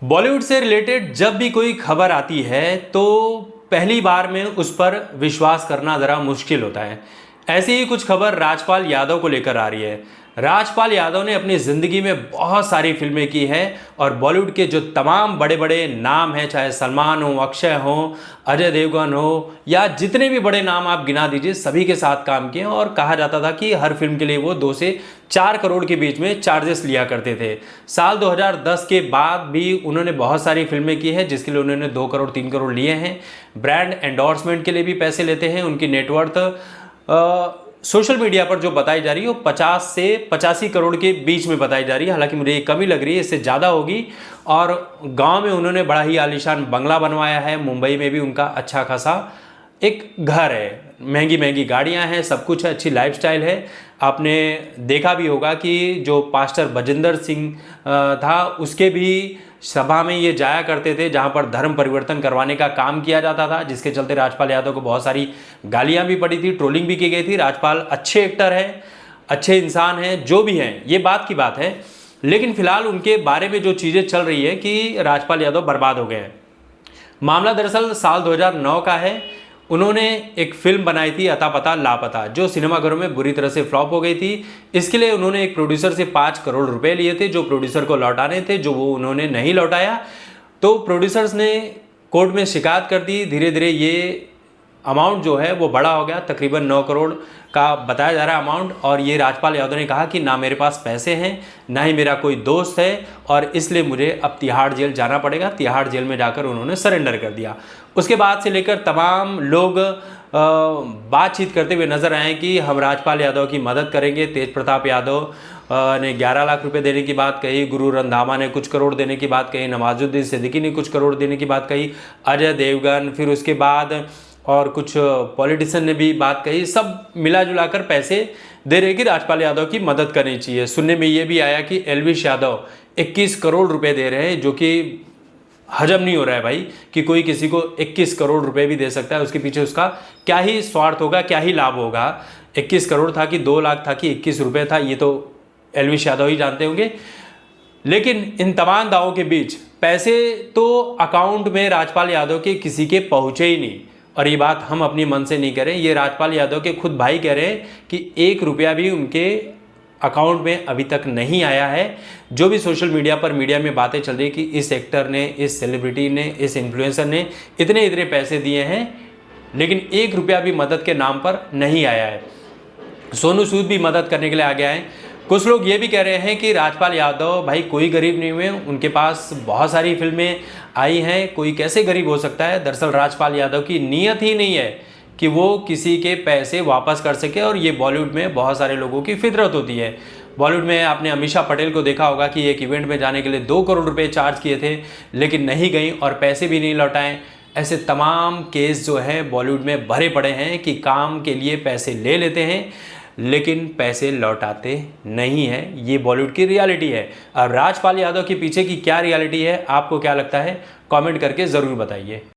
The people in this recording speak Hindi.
बॉलीवुड से रिलेटेड जब भी कोई खबर आती है तो पहली बार में उस पर विश्वास करना ज़रा मुश्किल होता है। ऐसी ही कुछ खबर राजपाल यादव को लेकर आ रही है। राजपाल यादव ने अपनी ज़िंदगी में बहुत सारी फिल्में की हैं और बॉलीवुड के जो तमाम बड़े बड़े नाम हैं, चाहे सलमान हो, अक्षय हो, अजय देवगन हो या जितने भी बड़े नाम आप गिना दीजिए, सभी के साथ काम किए और कहा जाता था कि हर फिल्म के लिए वो 2 से 4 करोड़ के बीच में चार्जेस लिया करते थे। साल 2010 के बाद भी उन्होंने बहुत सारी फिल्में की हैं जिसके लिए उन्होंने 2 करोड़ 3 करोड़ लिए हैं। ब्रांड एंडोर्समेंट के लिए भी पैसे लेते हैं। उनकी नेटवर्थ सोशल मीडिया पर जो बताई जा रही है वो 50 से 85 करोड़ के बीच में बताई जा रही है। हालांकि मुझे ये कम ही लग रही है, इससे ज़्यादा होगी। और गांव में उन्होंने बड़ा ही आलीशान बंगला बनवाया है। मुंबई में भी उनका अच्छा खासा एक घर है, महंगी महंगी गाड़ियां हैं, सब कुछ है, अच्छी लाइफस्टाइल है। आपने देखा भी होगा कि जो पास्टर बजिंदर सिंह था उसके भी सभा में ये जाया करते थे जहां पर धर्म परिवर्तन करवाने का काम किया जाता था, जिसके चलते राजपाल यादव को बहुत सारी गालियां भी पड़ी थी, ट्रोलिंग भी की गई थी। राजपाल अच्छे एक्टर हैं, अच्छे इंसान हैं, जो भी हैं, ये बात की बात है। लेकिन फिलहाल उनके बारे में जो चीज़ें चल रही है कि राजपाल यादव बर्बाद हो गए हैं। मामला दरअसल साल 2009 का है। उन्होंने एक फिल्म बनाई थी अता पता लापता, जो सिनेमाघरों में बुरी तरह से फ्लॉप हो गई थी। इसके लिए उन्होंने एक प्रोड्यूसर से 5 करोड़ रुपए लिए थे जो प्रोड्यूसर को लौटाने थे, जो वो उन्होंने नहीं लौटाया। तो प्रोड्यूसर्स ने कोर्ट में शिकायत कर दी। धीरे धीरे ये अमाउंट जो है वो बड़ा हो गया, तकरीबन 9 करोड़ का बताया जा रहा है अमाउंट। और ये राजपाल यादव ने कहा कि ना मेरे पास पैसे हैं, ना ही मेरा कोई दोस्त है और इसलिए मुझे अब तिहाड़ जेल जाना पड़ेगा। तिहाड़ जेल में जाकर उन्होंने सरेंडर कर दिया। उसके बाद से लेकर तमाम लोग बातचीत करते हुए नजर आए कि हम राजपाल यादव की मदद करेंगे। तेज प्रताप यादव ने 11 लाख रुपए देने की बात कही, गुरु रंधावा ने कुछ करोड़ देने की बात कही, नवाजुद्दीन सिद्दीकी ने कुछ करोड़ देने की बात कही, अजय देवगन, फिर उसके बाद और कुछ पॉलिटिशियन ने भी बात कही। सब मिला जुला कर पैसे दे रहे कि राजपाल यादव की मदद करनी चाहिए। सुनने में ये भी आया कि एल्विश यादव 21 करोड़ रुपए दे रहे हैं, जो कि हजम नहीं हो रहा है भाई कि कोई किसी को 21 करोड़ रुपए भी दे सकता है। उसके पीछे उसका क्या ही स्वार्थ होगा, क्या ही लाभ होगा। 21 करोड़ था कि 2 लाख था कि 21 रुपए था, ये तो एल्विश यादव ही जानते होंगे। लेकिन इन तमाम दावों के बीच पैसे तो अकाउंट में राजपाल यादव के किसी के पहुंचे ही नहीं। और ये बात हम अपनी मन से नहीं कह रहे, ये राजपाल यादव के खुद भाई कह रहे हैं कि 1 रुपया भी उनके अकाउंट में अभी तक नहीं आया है। जो भी सोशल मीडिया पर मीडिया में बातें चल रही है कि इस एक्टर ने, इस सेलिब्रिटी ने, इस इन्फ्लुएंसर ने इतने इतने पैसे दिए हैं, लेकिन 1 रुपया भी मदद के नाम पर नहीं आया है। सोनू सूद भी मदद करने के लिए आ गया है। कुछ लोग ये भी कह रहे हैं कि राजपाल यादव भाई कोई गरीब नहीं हुए, उनके पास बहुत सारी फिल्में आई हैं, कोई कैसे गरीब हो सकता है। दरअसल राजपाल यादव की नीयत ही नहीं है कि वो किसी के पैसे वापस कर सके। और ये बॉलीवुड में बहुत सारे लोगों की फितरत होती है। बॉलीवुड में आपने अमीषा पटेल को देखा होगा कि एक इवेंट में जाने के लिए 2 करोड़ रुपए चार्ज किए थे, लेकिन नहीं गई और पैसे भी नहीं लौटाए। ऐसे तमाम केस जो है बॉलीवुड में भरे पड़े हैं कि काम के लिए पैसे ले लेते हैं लेकिन पैसे लौटाते नहीं हैं। ये बॉलीवुड की रियलिटी है। अब राजपाल यादव के पीछे की क्या रियलिटी है, आपको क्या लगता है, कमेंट करके ज़रूर बताइए।